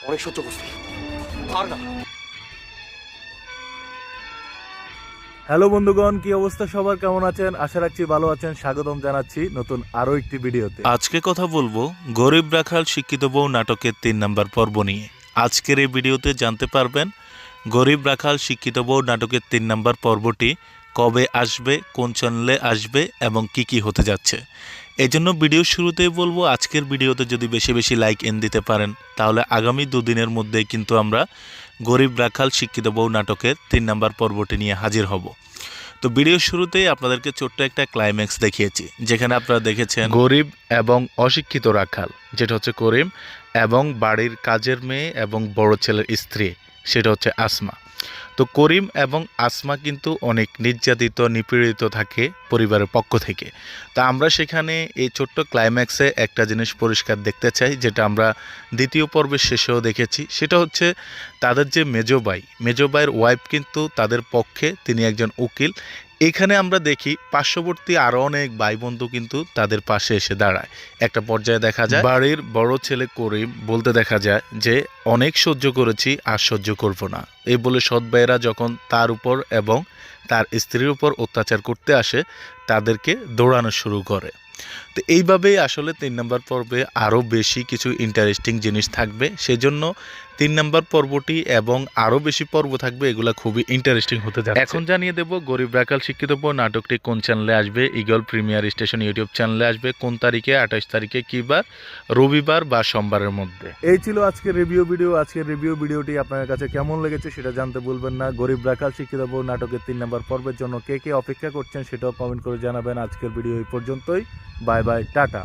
অনেক সহ্য করছি, আর না। হ্যালো বন্ধুগণ, কি অবস্থা সবার, কেমন আছেন? আশা রাখছি ভালো আছেন। স্বাগতম জানাচ্ছি নতুন আরো একটি ভিডিওতে। আজকে কথা বলবো গরিব রাখাল শিক্ষিত বউ নাটকের 3 নম্বর পর্ব নিয়ে। আজকের এই ভিডিওতে জানতে পারবেন গরিব রাখাল শিক্ষিত বউ নাটকের 3 নম্বর পর্বটি কবে আসবে, কোন চ্যানেলে আসবে এবং কি কি হতে যাচ্ছে। এই জন্য ভিডিও শুরুতেই বলবো, আজকের ভিডিওতে যদি বেশি বেশি লাইক দিতে পারেন তাহলে আগামী দুদিনের মধ্যেই কিন্তু আমরা গরিব রাখাল শিক্ষিত বউ নাটকের 3 নম্বর পর্বটি নিয়ে হাজির হব। তো ভিডিও শুরুতেই আপনাদেরকে ছোট্ট একটা ক্লাইম্যাক্স দেখিয়েছি, যেখানে আপনারা দেখেছেন গরিব এবং অশিক্ষিত রাখাল, যেটা হচ্ছে করিম, এবং বাড়ির কাজের মেয়ে এবং বড় ছেলের স্ত্রী, সেটা হচ্ছে আসমা। তো করিম এবং আসমা কিন্তু অনেক নির্যাতিত নিপীড়িত থাকে পরিবারের পক্ষ থেকে। তা আমরা সেখানে এই ছোট্ট ক্লাইম্যাক্সে একটা জিনিস পরিষ্কার দেখতে চাই, যেটা আমরা দ্বিতীয় পর্বের শেষেও দেখেছি। সেটা হচ্ছে তাদের যে মেজো ভাইয়ের ওয়াইফ কিন্তু তাদের পক্ষে, তিনি একজন উকিল। এখানে আমরা দেখি পার্শ্ববর্তী আরও অনেক ভাই বন্ধু কিন্তু তাদের পাশে এসে দাঁড়ায়। একটা পর্যায়ে দেখা যায় বাড়ির বড় ছেলে করিম বলতে দেখা যায় যে অনেক সহ্য করেছি, আর সহ্য করব না, এই বলে সৎ ভাইয়েরা যখন তার উপর এবং তার স্ত্রীর উপর অত্যাচার করতে আসে, তাদেরকে দৌড়ানো শুরু করে। তো এইভাবেই আসলে 3 নম্বর পর্বে আরও বেশি কিছু ইন্টারেস্টিং জিনিস থাকবে। সেজন্য 3 নম্বর পর্বটি এবং আরও বেশি পর্ব থাকবে, এগুলো খুবই ইন্টারেস্টিং হতে যাচ্ছে। এখন জানিয়ে দেব গরিব রাখাল শিক্ষিত বউ নাটকটি কোন চ্যানেলে আসবে। ঈগল প্রিমিয়ার স্টেশন ইউটিউব চ্যানেলে আসবে কোন তারিখে, 28 তারিখে, কি বার, রবিবার বা সোমবারের মধ্যে। এই ছিল আজকের রিভিউ ভিডিও। আজকের রিভিউ ভিডিওটি আপনার কাছে কেমন লেগেছে সেটা জানতে ভুলবেন না। গরিব রাখাল শিক্ষিত বউ নাটকের 3 নম্বর পর্বের জন্য কে কে অপেক্ষা করছেন সেটাও কমেন্ট করে জানাবেন। আজকের ভিডিও এই পর্যন্তই। Bye bye, tata.